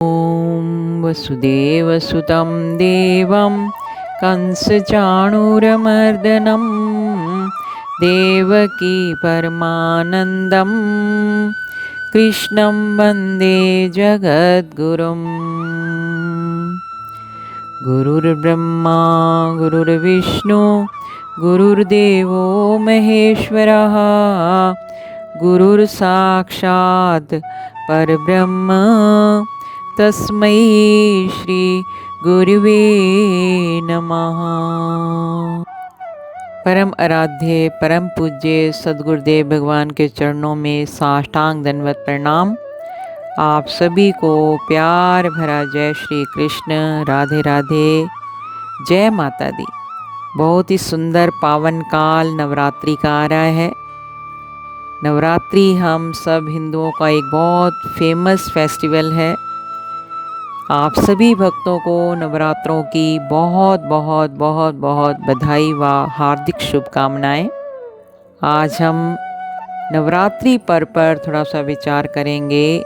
ॐ वसुदेवसुतं देवं कंसचाणूरमर्दनं देवकी परमानन्दं कृष्णं वन्दे जगद्गुरुम्। गुरुर्ब्रह्मा गुरुर्विष्णु गुरुर्देवो महेश्वरः गुरुर्साक्षात् परब्रह्म तस्मै श्री गुरुवे नमः। परम आराध्य परम पूज्य सद्गुरुदेव भगवान के चरणों में साष्टांग दंडवत प्रणाम। आप सभी को प्यार भरा जय श्री कृष्ण, राधे राधे, जय माता दी। बहुत ही सुंदर पावन काल नवरात्रि का आ रहा है। नवरात्रि हम सब हिंदुओं का एक बहुत फेमस फेस्टिवल है। आप सभी भक्तों को नवरात्रों की बहुत बहुत बहुत बहुत बधाई व हार्दिक शुभकामनाएं। आज हम नवरात्रि पर्व पर थोड़ा सा विचार करेंगे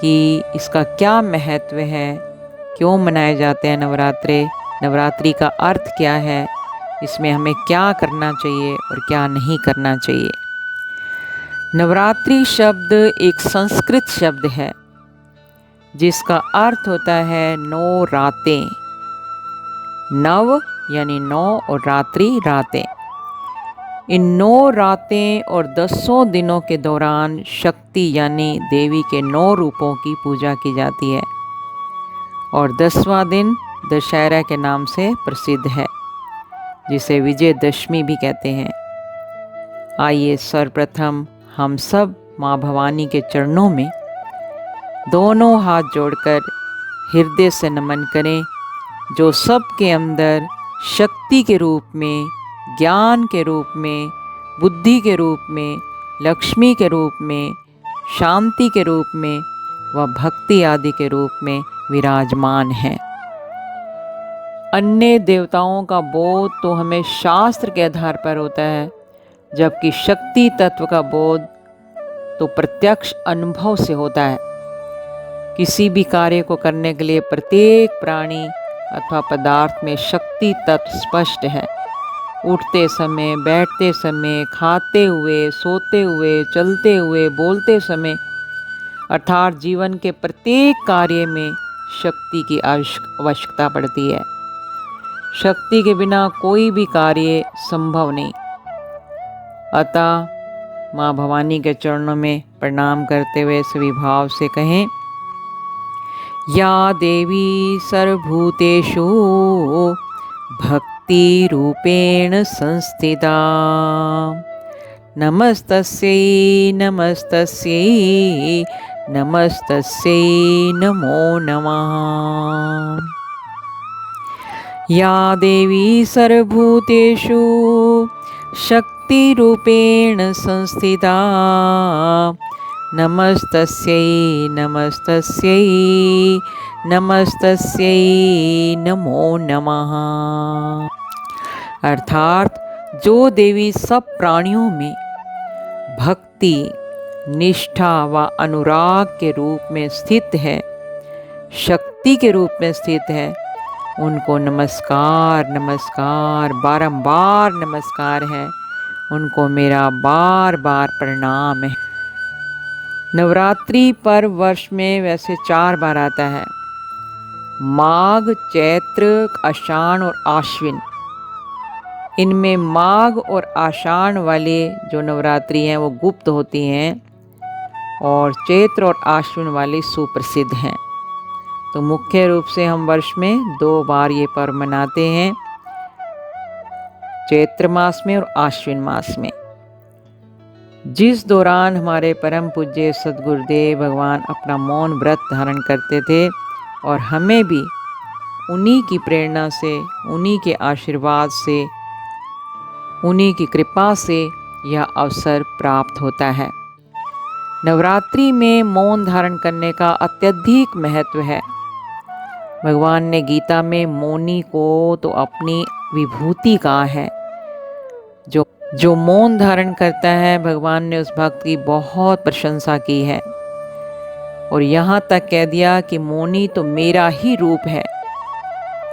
कि इसका क्या महत्व है, क्यों मनाए जाते हैं नवरात्रि का अर्थ क्या है, इसमें हमें क्या करना चाहिए और क्या नहीं करना चाहिए। नवरात्रि शब्द एक संस्कृत शब्द है जिसका अर्थ होता है 9 रातें। नव यानी 9 और रात्रि रातें। इन 9 रातें और 10 दिनों के दौरान शक्ति यानी देवी के 9 रूपों की पूजा की जाती है और 10वां दिन दशहरा के नाम से प्रसिद्ध है, जिसे विजयदशमी भी कहते हैं। आइए सर्वप्रथम हम सब माँ भवानी के चरणों में दोनों हाथ जोड़कर हृदय से नमन करें, जो सबके अंदर शक्ति के रूप में, ज्ञान के रूप में, बुद्धि के रूप में, लक्ष्मी के रूप में, शांति के रूप में व भक्ति आदि के रूप में विराजमान है। अन्य देवताओं का बोध तो हमें शास्त्र के आधार पर होता है, जबकि शक्ति तत्व का बोध तो प्रत्यक्ष अनुभव से होता है। किसी भी कार्य को करने के लिए प्रत्येक प्राणी अथवा पदार्थ में शक्ति तत्व स्पष्ट है। उठते समय, बैठते समय, खाते हुए, सोते हुए, चलते हुए, बोलते समय, अर्थात जीवन के प्रत्येक कार्य में शक्ति की आवश्यकता पड़ती है। शक्ति के बिना कोई भी कार्य संभव नहीं। अतः माँ भवानी के चरणों में प्रणाम करते हुए सभी भाव से कहें, या देवी सर्वभूतेषु भक्ति रूपेण संस्थिता नमस्तस्यै नमस्तस्यै नमस्तस्यै नमो नमः। या देवी सर्वभूतेषु शक्तिरूपेण संस्थिता नमस्तस्यै नमस्तस्यै नमस्तस्यै नमो नमः। अर्थात जो देवी सब प्राणियों में भक्ति, निष्ठा व अनुराग के रूप में स्थित है, शक्ति के रूप में स्थित है, उनको नमस्कार नमस्कार, बारंबार नमस्कार है, उनको मेरा बार बार प्रणाम है। नवरात्रि पर्व वर्ष में वैसे 4 बार आता है, माघ, चैत्र, आषाढ़ और आश्विन। इनमें माघ और आषाढ़ वाले जो नवरात्रि हैं वो गुप्त होती हैं और चैत्र और आश्विन वाली सुप्रसिद्ध हैं। तो मुख्य रूप से हम वर्ष में 2 बार ये पर्व मनाते हैं, चैत्र मास में और आश्विन मास में, जिस दौरान हमारे परम पूज्य सद्गुरुदेव भगवान अपना मौन व्रत धारण करते थे और हमें भी उन्हीं की प्रेरणा से, उन्हीं के आशीर्वाद से, उन्हीं की कृपा से यह अवसर प्राप्त होता है। नवरात्रि में मौन धारण करने का अत्यधिक महत्व है। भगवान ने गीता में मौनी को तो अपनी विभूति कहा है। जो मौन धारण करता है, भगवान ने उस भक्त की बहुत प्रशंसा की है और यहाँ तक कह दिया कि मौनी तो मेरा ही रूप है।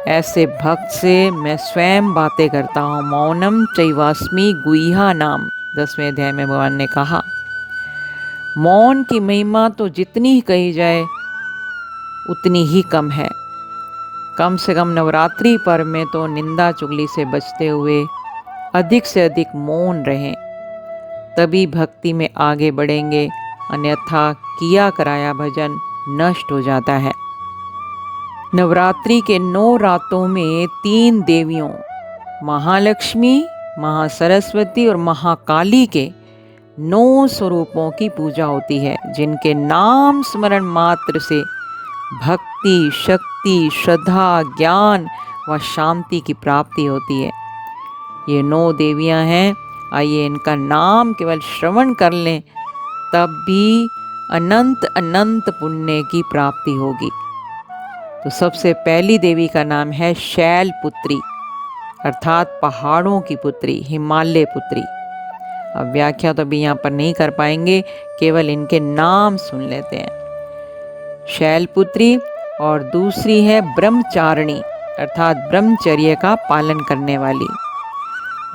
ऐसे भक्त से मैं स्वयं बातें करता हूँ। मौनम चैवास्मि गुह्या नाम, 10वें अध्याय में भगवान ने कहा। मौन की महिमा तो जितनी ही कही जाए उतनी ही कम है। कम से कम नवरात्रि पर्व में तो निंदा चुगली से बचते हुए अधिक से अधिक मौन रहें, तभी भक्ति में आगे बढ़ेंगे, अन्यथा किया कराया भजन नष्ट हो जाता है। नवरात्रि के 9 रातों में 3 देवियों महालक्ष्मी, महासरस्वती और महाकाली के 9 स्वरूपों की पूजा होती है, जिनके नाम स्मरण मात्र से भक्ति, शक्ति, श्रद्धा, ज्ञान व शांति की प्राप्ति होती है। ये 9 देवियां हैं। आइए इनका नाम केवल श्रवण कर लें तब भी अनंत अनंत पुण्य की प्राप्ति होगी। तो सबसे पहली देवी का नाम है शैलपुत्री, अर्थात पहाड़ों की पुत्री, हिमालय पुत्री। अब व्याख्या तो अभी यहाँ पर नहीं कर पाएंगे, केवल इनके नाम सुन लेते हैं। शैलपुत्री। और दूसरी है ब्रह्मचारिणी, अर्थात ब्रह्मचर्य का पालन करने वाली।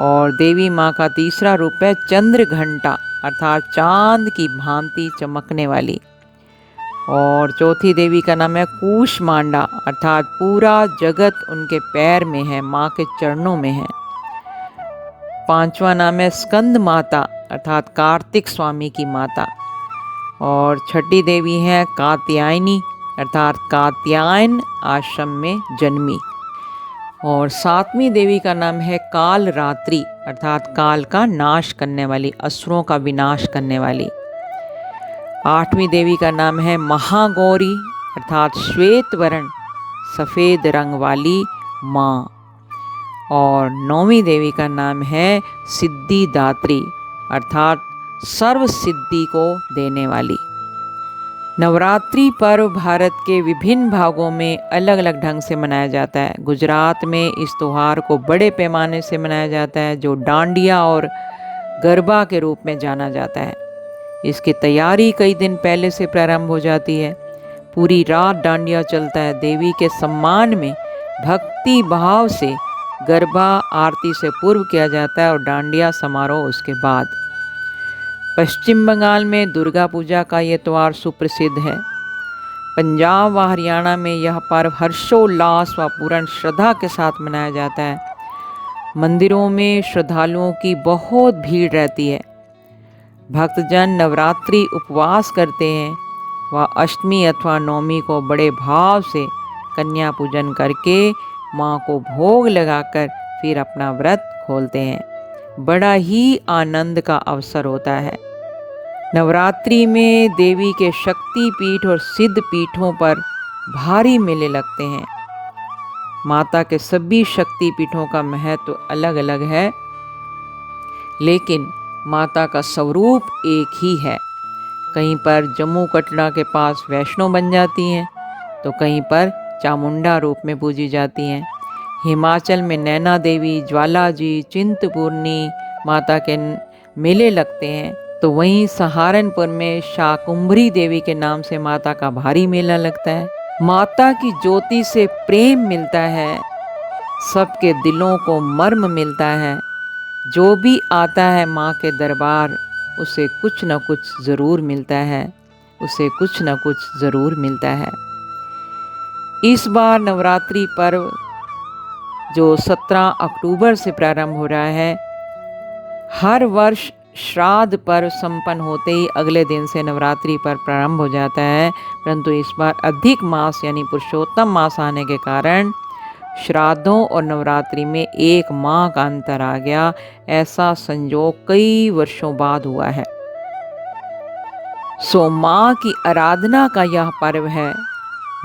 और देवी माँ का तीसरा रूप है चंद्रघंटा, अर्थात चांद की भांति चमकने वाली। और चौथी देवी का नाम है कूष्मांडा, अर्थात पूरा जगत उनके पैर में है, माँ के चरणों में है। पांचवा नाम है स्कंद माता, अर्थात कार्तिक स्वामी की माता। और छठी देवी है कात्यायनी, अर्थात कात्यायन आश्रम में जन्मी। और 7वीं देवी का नाम है कालरात्रि, अर्थात काल का नाश करने वाली, असुरों का विनाश करने वाली। 8वीं देवी का नाम है महागौरी, अर्थात श्वेत वर्ण सफ़ेद रंग वाली माँ। और 9वीं देवी का नाम है सिद्धिदात्री, अर्थात सर्व सिद्धि को देने वाली। नवरात्रि पर्व भारत के विभिन्न भागों में अलग अलग ढंग से मनाया जाता है। गुजरात में इस त्यौहार को बड़े पैमाने से मनाया जाता है, जो डांडिया और गरबा के रूप में जाना जाता है। इसकी तैयारी कई दिन पहले से प्रारंभ हो जाती है। पूरी रात डांडिया चलता है। देवी के सम्मान में भक्ति भाव से गरबा आरती से पूर्व किया जाता है और डांडिया समारोह उसके बाद। पश्चिम बंगाल में दुर्गा पूजा का ये त्यौहार सुप्रसिद्ध है। पंजाब व हरियाणा में यह पर्व हर्षोल्लास व पूर्ण श्रद्धा के साथ मनाया जाता है। मंदिरों में श्रद्धालुओं की बहुत भीड़ रहती है। भक्तजन नवरात्रि उपवास करते हैं व अष्टमी अथवा नवमी को बड़े भाव से कन्या पूजन करके माँ को भोग लगाकर फिर अपना व्रत खोलते हैं। बड़ा ही आनंद का अवसर होता है। नवरात्रि में देवी के शक्ति पीठ और सिद्ध पीठों पर भारी मेले लगते हैं। माता के सभी शक्ति पीठों का महत्व अलग अलग है, लेकिन माता का स्वरूप एक ही है। कहीं पर जम्मू कटरा के पास वैष्णो बन जाती हैं, तो कहीं पर चामुंडा रूप में पूजी जाती हैं। हिमाचल में नैना देवी, ज्वाला जी, चिंतपूर्णी माता के मेले लगते हैं, तो वहीं सहारनपुर में शाकुंभरी देवी के नाम से माता का भारी मेला लगता है। माता की ज्योति से प्रेम मिलता है, सबके दिलों को मर्म मिलता है। जो भी आता है माँ के दरबार, उसे कुछ न कुछ ज़रूर मिलता है, उसे कुछ न कुछ ज़रूर मिलता है। इस बार नवरात्रि पर्व जो 17 अक्टूबर से प्रारंभ हो रहा है, हर वर्ष श्राद्ध पर्व संपन्न होते ही अगले दिन से नवरात्रि पर्व प्रारंभ हो जाता है, परंतु इस बार अधिक मास यानी पुरुषोत्तम मास आने के कारण श्राद्धों और नवरात्रि में 1 माह का अंतर आ गया। ऐसा संयोग कई वर्षों बाद हुआ है। सो माँ की आराधना का यह पर्व है,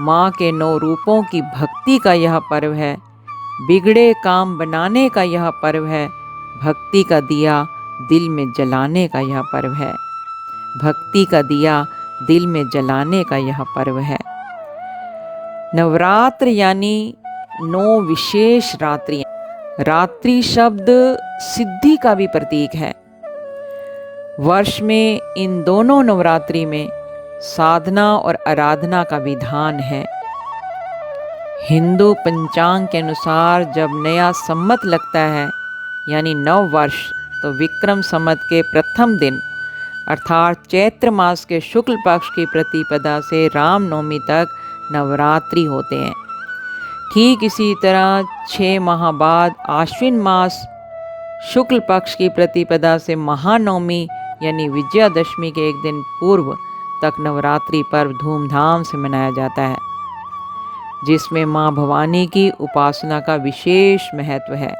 माँ के 9 रूपों की भक्ति का यह पर्व है, बिगड़े काम बनाने का यह पर्व है, भक्ति का दिया दिल में जलाने का यह पर्व है, भक्ति का दिया दिल में जलाने का यह पर्व है। नवरात्र यानी 9 विशेष रात्रियां। रात्रि शब्द सिद्धि का भी प्रतीक है। वर्ष में इन दोनों नवरात्रि में साधना और आराधना का विधान है। हिंदू पंचांग के अनुसार जब नया संवत लगता है यानी नव वर्ष, तो विक्रम संवत के प्रथम दिन अर्थात चैत्र मास के शुक्ल पक्ष की प्रतिपदा से रामनवमी तक नवरात्रि होते हैं। ठीक इसी तरह 6 माह बाद आश्विन मास शुक्ल पक्ष की प्रतिपदा से महानवमी यानी विजयादशमी के एक दिन पूर्व तक नवरात्रि पर्व धूमधाम से मनाया जाता है, जिसमें माँ भवानी की उपासना का विशेष महत्व है।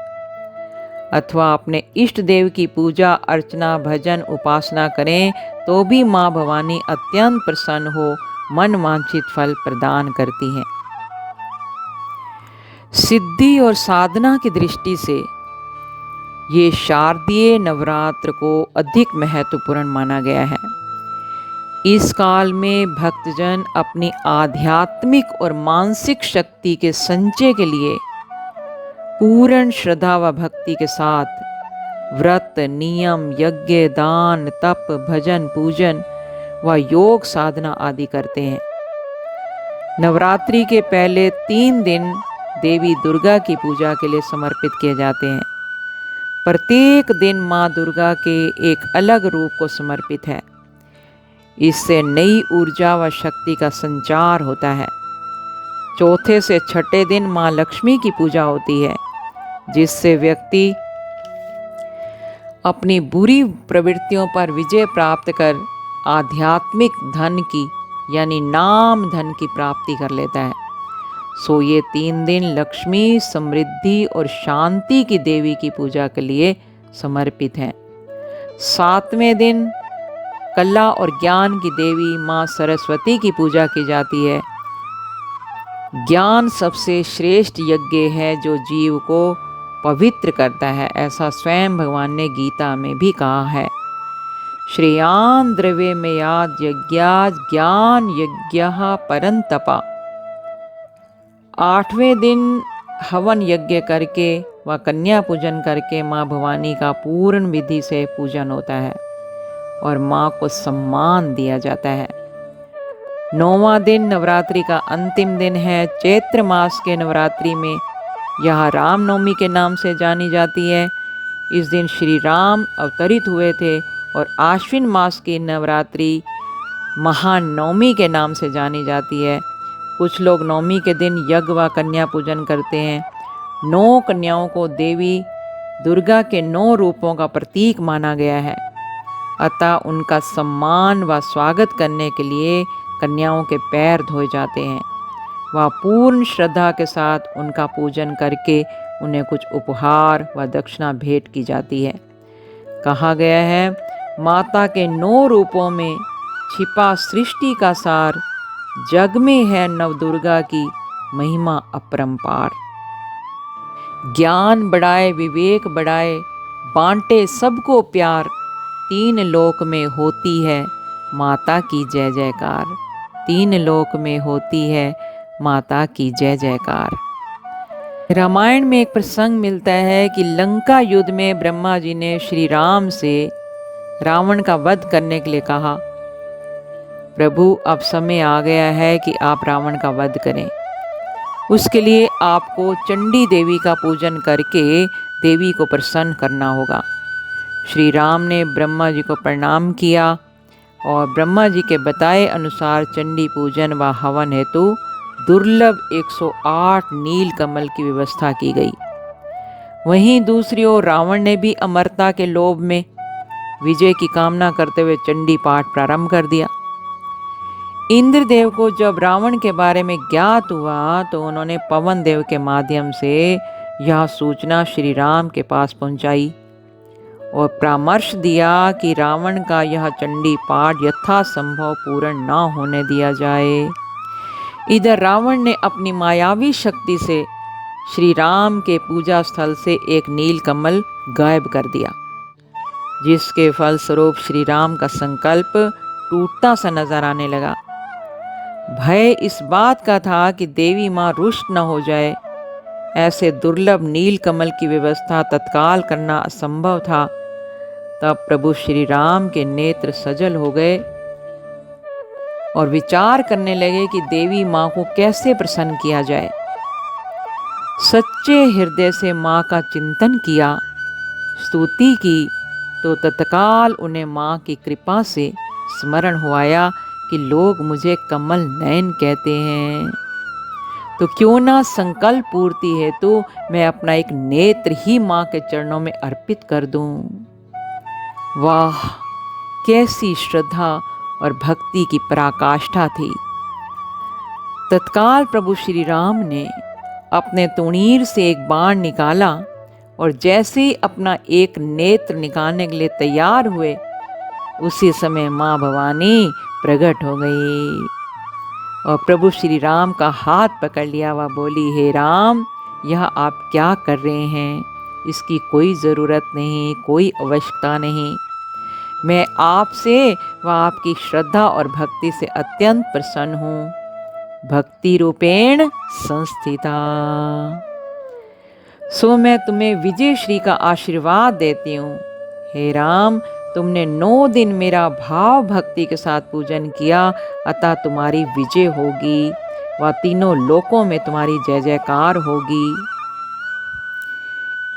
अथवा अपने इष्ट देव की पूजा अर्चना भजन उपासना करें तो भी माँ भवानी अत्यंत प्रसन्न हो मन वांछित फल प्रदान करती हैं। सिद्धि और साधना की दृष्टि से ये शारदीय नवरात्र को अधिक महत्वपूर्ण माना गया है। इस काल में भक्तजन अपनी आध्यात्मिक और मानसिक शक्ति के संचय के लिए पूर्ण श्रद्धा व भक्ति के साथ व्रत नियम यज्ञ दान तप भजन पूजन व योग साधना आदि करते हैं। नवरात्रि के पहले 3 दिन देवी दुर्गा की पूजा के लिए समर्पित किए जाते हैं। प्रत्येक दिन माँ दुर्गा के एक अलग रूप को समर्पित है। इससे नई ऊर्जा व शक्ति का संचार होता है। चौथे से छठे दिन माँ लक्ष्मी की पूजा होती है, जिससे व्यक्ति अपनी बुरी प्रवृत्तियों पर विजय प्राप्त कर आध्यात्मिक धन की यानी नाम धन की प्राप्ति कर लेता है। सो ये 3 दिन लक्ष्मी समृद्धि और शांति की देवी की पूजा के लिए समर्पित हैं। 7वें दिन कला और ज्ञान की देवी माँ सरस्वती की पूजा की जाती है। ज्ञान सबसे श्रेष्ठ यज्ञ है जो जीव को पवित्र करता है, ऐसा स्वयं भगवान ने गीता में भी कहा है। श्रेयान द्रव्य में याद यज्ञाज ज्ञान यज्ञ परंतपा। 8वें दिन हवन यज्ञ करके व कन्या पूजन करके माँ भवानी का पूर्ण विधि से पूजन होता है और माँ को सम्मान दिया जाता है। 9वां दिन नवरात्रि का अंतिम दिन है। चैत्र मास के नवरात्रि में यह रामनवमी के नाम से जानी जाती है। इस दिन श्री राम अवतरित हुए थे और आश्विन मास की नवरात्रि महानवमी के नाम से जानी जाती है। कुछ लोग नवमी के दिन यज्ञ व कन्या पूजन करते हैं। 9 कन्याओं को देवी दुर्गा के 9 रूपों का प्रतीक माना गया है, अतः उनका सम्मान व स्वागत करने के लिए कन्याओं के पैर धोए जाते हैं व पूर्ण श्रद्धा के साथ उनका पूजन करके उन्हें कुछ उपहार व दक्षिणा भेंट की जाती है। कहा गया है, माता के 9 रूपों में छिपा सृष्टि का सार, जग में है नवदुर्गा की महिमा अपरंपार। ज्ञान बढ़ाए विवेक बढ़ाए बांटे सबको प्यार, 3 लोक में होती है माता की जय जयकार। 3 लोक में होती है माता की जय जयकार। रामायण में एक प्रसंग मिलता है कि लंका युद्ध में ब्रह्मा जी ने श्री राम से रावण का वध करने के लिए कहा, प्रभु अब समय आ गया है कि आप रावण का वध करें। उसके लिए आपको चंडी देवी का पूजन करके देवी को प्रसन्न करना होगा। श्री राम ने ब्रह्मा जी को प्रणाम किया और ब्रह्मा जी के बताए अनुसार चंडी पूजन व हवन हेतु दुर्लभ 108 नील कमल की व्यवस्था की गई। वहीं दूसरी ओर रावण ने भी अमरता के लोभ में विजय की कामना करते हुए चंडी पाठ प्रारंभ कर दिया। इंद्रदेव को जब रावण के बारे में ज्ञात हुआ तो उन्होंने पवन देव के माध्यम से यह सूचना श्री राम के पास पहुंचाई और परामर्श दिया कि रावण का यह चंडी पाठ यथासंभव पूर्ण न होने दिया जाए। इधर रावण ने अपनी मायावी शक्ति से श्री राम के पूजा स्थल से एक नील कमल गायब कर दिया, जिसके फलस्वरूप श्री राम का संकल्प टूटता सा नजर आने लगा। भय इस बात का था कि देवी माँ रुष्ट न हो जाए। ऐसे दुर्लभ नील कमल की व्यवस्था तत्काल करना असंभव था। तब प्रभु श्री राम के नेत्र सजल हो गए और विचार करने लगे कि देवी माँ को कैसे प्रसन्न किया जाए। सच्चे हृदय से माँ का चिंतन किया, स्तुति की, तो तत्काल उन्हें माँ की कृपा से स्मरण हुआया कि लोग मुझे कमल नयन कहते हैं, तो क्यों ना संकल्प पूर्ति हेतु मैं अपना एक नेत्र ही माँ के चरणों में अर्पित कर दूं। वाह, कैसी श्रद्धा और भक्ति की पराकाष्ठा थी। तत्काल प्रभु श्री राम ने अपने तुणीर से एक बाण निकाला और जैसे ही अपना एक नेत्र निकालने के लिए तैयार हुए, उसी समय माँ भवानी प्रकट हो गई और प्रभु श्री राम का हाथ पकड़ लिया। वह बोली, हे राम, यह आप क्या कर रहे हैं? इसकी कोई ज़रूरत नहीं, कोई आवश्यकता नहीं। मैं आपसे व आपकी श्रद्धा और भक्ति से अत्यंत प्रसन्न हूँ। भक्ति रूपेण संस्थिता। सो मैं तुम्हें विजय श्री का आशीर्वाद देती हूँ। हे राम, तुमने 9 दिन मेरा भाव भक्ति के साथ पूजन किया, अतः तुम्हारी विजय होगी व तीनों लोकों में तुम्हारी जय जयकार होगी।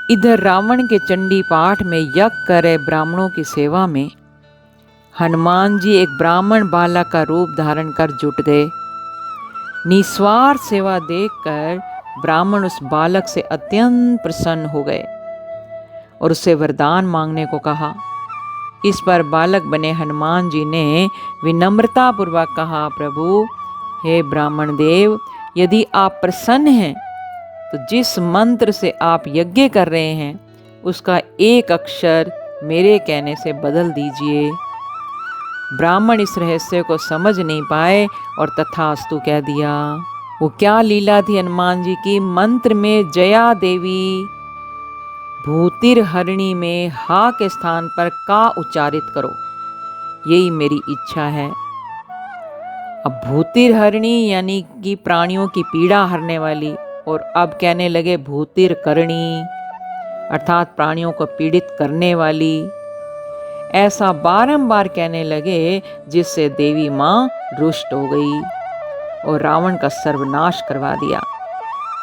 इधर रावण के चंडी पाठ में यज्ञ करे ब्राह्मणों की सेवा में हनुमान जी एक ब्राह्मण बालक का रूप धारण कर जुट गए। निस्वार्थ सेवा देखकर ब्राह्मण उस बालक से अत्यंत प्रसन्न हो गए और उससे वरदान मांगने को कहा। इस पर बालक बने हनुमान जी ने विनम्रता पूर्वक कहा, प्रभु, हे ब्राह्मण देव, यदि आप प्रसन्न हैं तो जिस मंत्र से आप यज्ञ कर रहे हैं उसका एक अक्षर मेरे कहने से बदल दीजिए। ब्राह्मण इस रहस्य को समझ नहीं पाए और तथास्तु कह दिया। वो क्या लीला थी हनुमान जी की। मंत्र में जया देवी, भूतिर हरिणी में हा के स्थान पर का उच्चारित करो, यही मेरी इच्छा है। अब भूतिर हरिणी यानी कि प्राणियों की पीड़ा हरने वाली, और अब कहने लगे भूतिर करणी अर्थात प्राणियों को पीड़ित करने वाली। ऐसा बारंबार कहने लगे जिससे देवी माँ रुष्ट हो गई और रावण का सर्वनाश करवा दिया।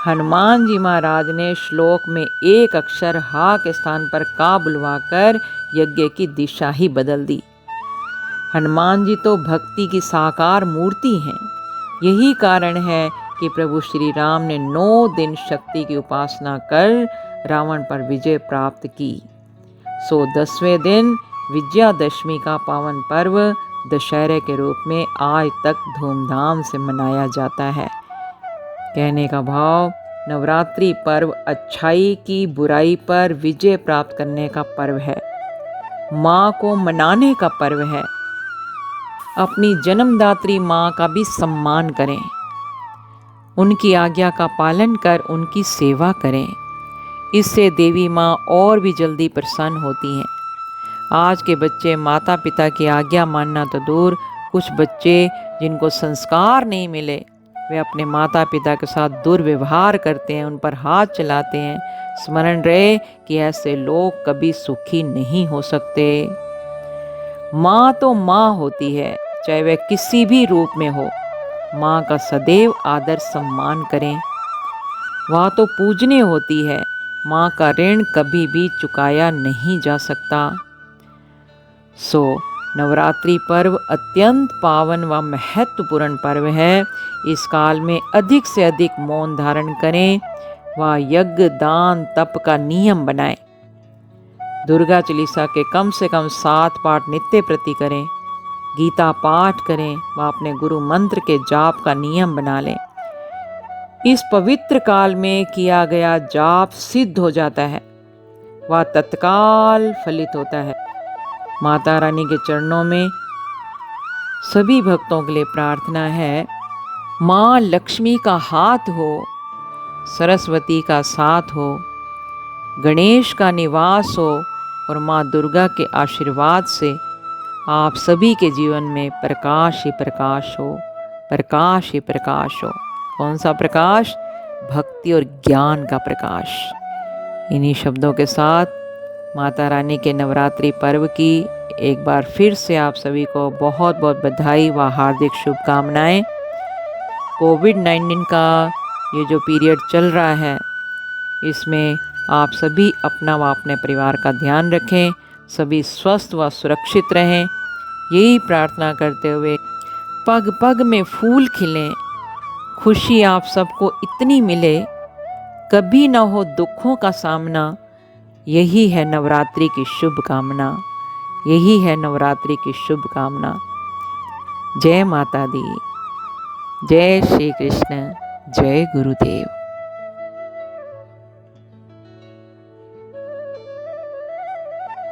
हनुमान जी महाराज ने श्लोक में एक अक्षर हा के स्थान पर का बुलवाकर यज्ञ की दिशा ही बदल दी। हनुमान जी तो भक्ति की साकार मूर्ति हैं। यही कारण है कि प्रभु श्री राम ने 9 दिन शक्ति की उपासना कर रावण पर विजय प्राप्त की। सो 10वें दिन विजयादशमी का पावन पर्व दशहरे के रूप में आज तक धूमधाम से मनाया जाता है। कहने का भाव, नवरात्रि पर्व अच्छाई की बुराई पर विजय प्राप्त करने का पर्व है, माँ को मनाने का पर्व है। अपनी जन्मदात्री माँ का भी सम्मान करें, उनकी आज्ञा का पालन कर उनकी सेवा करें। इससे देवी माँ और भी जल्दी प्रसन्न होती हैं। आज के बच्चे माता पिता की आज्ञा मानना तो दूर, कुछ बच्चे जिनको संस्कार नहीं मिले वे अपने माता पिता के साथ दुर्व्यवहार करते हैं, उन पर हाथ चलाते हैं। स्मरण रहे कि ऐसे लोग कभी सुखी नहीं हो सकते। माँ तो माँ होती है, चाहे वह किसी भी रूप में हो। माँ का सदैव आदर सम्मान करें। वह तो पूजनीय होती है, माँ का ऋण कभी भी चुकाया नहीं जा सकता। सो नवरात्रि पर्व अत्यंत पावन व महत्वपूर्ण पर्व है। इस काल में अधिक से अधिक मौन धारण करें व यज्ञ दान तप का नियम बनाएं। दुर्गा चालीसा के कम से कम 7 पाठ नित्य प्रति करें। गीता पाठ करें व अपने गुरु मंत्र के जाप का नियम बना लें। इस पवित्र काल में किया गया जाप सिद्ध हो जाता है, वह तत्काल फलित होता है। माता रानी के चरणों में सभी भक्तों के लिए प्रार्थना है, माँ लक्ष्मी का हाथ हो, सरस्वती का साथ हो, गणेश का निवास हो और माँ दुर्गा के आशीर्वाद से आप सभी के जीवन में प्रकाश ही प्रकाश हो, प्रकाश ही प्रकाश हो। कौन सा प्रकाश? भक्ति और ज्ञान का प्रकाश। इन्हीं शब्दों के साथ माता रानी के नवरात्रि पर्व की एक बार फिर से आप सभी को बहुत बहुत बधाई व हार्दिक शुभकामनाएं। कोविड-19 का ये जो पीरियड चल रहा है, इसमें आप सभी अपना व अपने परिवार का ध्यान रखें, सभी स्वस्थ व सुरक्षित रहें, यही प्रार्थना करते हुए पग पग में फूल खिलें, खुशी आप सबको इतनी मिले, कभी न हो दुखों का सामना, यही है नवरात्रि की शुभकामना, यही है नवरात्रि की शुभकामना। जय माता दी, जय श्री कृष्ण, जय गुरुदेव।